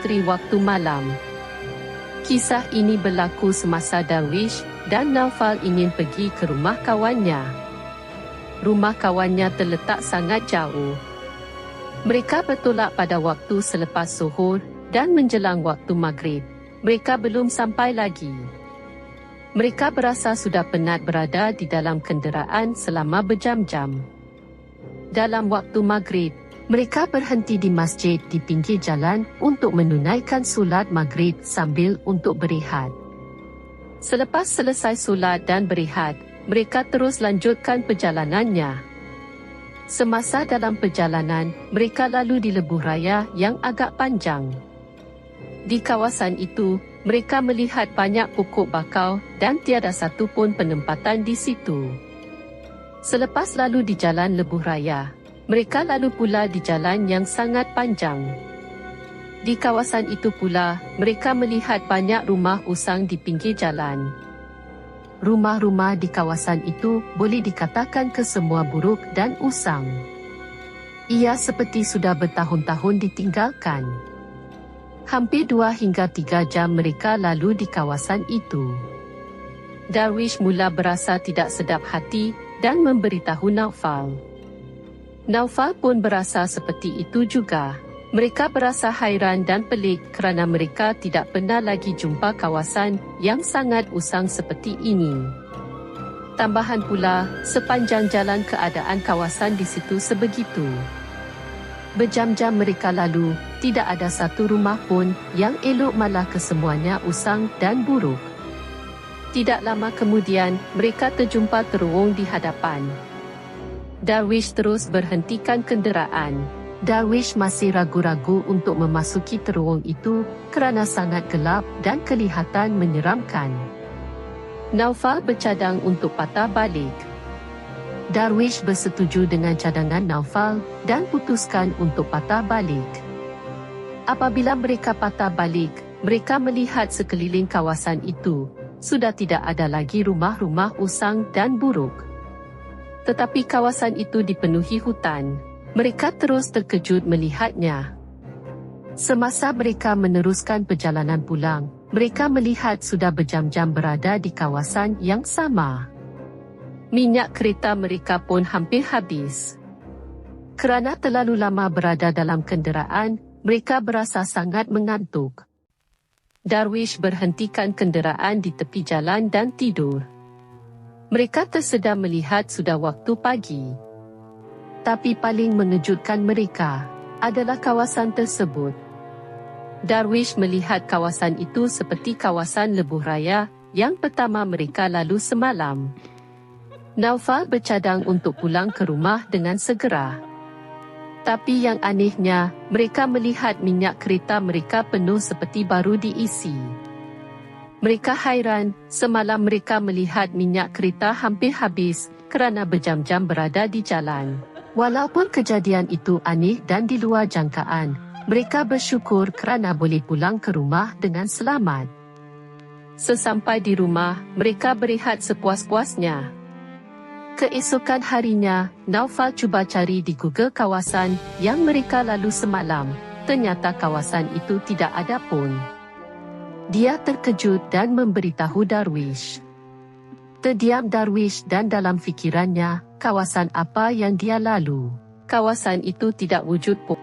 isteri waktu malam. Kisah ini berlaku semasa Darwish dan Naufal ingin pergi ke rumah kawannya. Rumah kawannya terletak sangat jauh. Mereka bertolak pada waktu selepas zuhur dan menjelang waktu maghrib. Mereka belum sampai lagi. Mereka berasa sudah penat berada di dalam kenderaan selama berjam-jam. Dalam waktu maghrib, mereka berhenti di masjid di pinggir jalan untuk menunaikan solat maghrib sambil untuk berehat. Selepas selesai solat dan berehat, mereka terus lanjutkan perjalanannya. Semasa dalam perjalanan, mereka lalu di lebuh raya yang agak panjang. Di kawasan itu, mereka melihat banyak pokok bakau dan tiada satu pun penempatan di situ. Selepas lalu di jalan lebuh raya, mereka lalu pula di jalan yang sangat panjang. Di kawasan itu pula, mereka melihat banyak rumah usang di pinggir jalan. Rumah-rumah di kawasan itu boleh dikatakan kesemua buruk dan usang. Ia seperti sudah bertahun-tahun ditinggalkan. Hampir 2 hingga 3 jam mereka lalu di kawasan itu. Darwish mula berasa tidak sedap hati dan memberitahu Naufal. Naufal pun berasa seperti itu juga. Mereka berasa hairan dan pelik kerana mereka tidak pernah lagi jumpa kawasan yang sangat usang seperti ini. Tambahan pula, sepanjang jalan keadaan kawasan di situ sebegitu. Berjam-jam mereka lalu, tidak ada satu rumah pun yang elok, malah kesemuanya usang dan buruk. Tidak lama kemudian, mereka terjumpa terowong di hadapan. Darwish terus berhentikan kenderaan. Darwish masih ragu-ragu untuk memasuki terowong itu kerana sangat gelap dan kelihatan menyeramkan. Naufal bercadang untuk patah balik. Darwish bersetuju dengan cadangan Naufal dan putuskan untuk patah balik. Apabila mereka patah balik, mereka melihat sekeliling kawasan itu sudah tidak ada lagi rumah-rumah usang dan buruk. Tetapi kawasan itu dipenuhi hutan. Mereka terus terkejut melihatnya. Semasa mereka meneruskan perjalanan pulang, mereka melihat sudah berjam-jam berada di kawasan yang sama. Minyak kereta mereka pun hampir habis. Kerana terlalu lama berada dalam kenderaan, mereka berasa sangat mengantuk. Darwish berhentikan kenderaan di tepi jalan dan tidur. Mereka tersedar melihat sudah waktu pagi. Tapi paling mengejutkan mereka adalah kawasan tersebut. Darwish melihat kawasan itu seperti kawasan lebuh raya yang pertama mereka lalu semalam. Naufal bercadang untuk pulang ke rumah dengan segera. Tapi yang anehnya, mereka melihat minyak kereta mereka penuh seperti baru diisi. Mereka hairan, semalam mereka melihat minyak kereta hampir habis kerana berjam-jam berada di jalan. Walaupun kejadian itu aneh dan di luar jangkaan, mereka bersyukur kerana boleh pulang ke rumah dengan selamat. Sesampai di rumah, mereka berehat sepuas-puasnya. Keesokan harinya, Naufal cuba cari di Google kawasan yang mereka lalu semalam. Ternyata kawasan itu tidak ada pun. Dia terkejut dan memberitahu Darwish. Terdiam Darwish dan dalam fikirannya, kawasan apa yang dia lalu? Kawasan itu tidak wujud pun.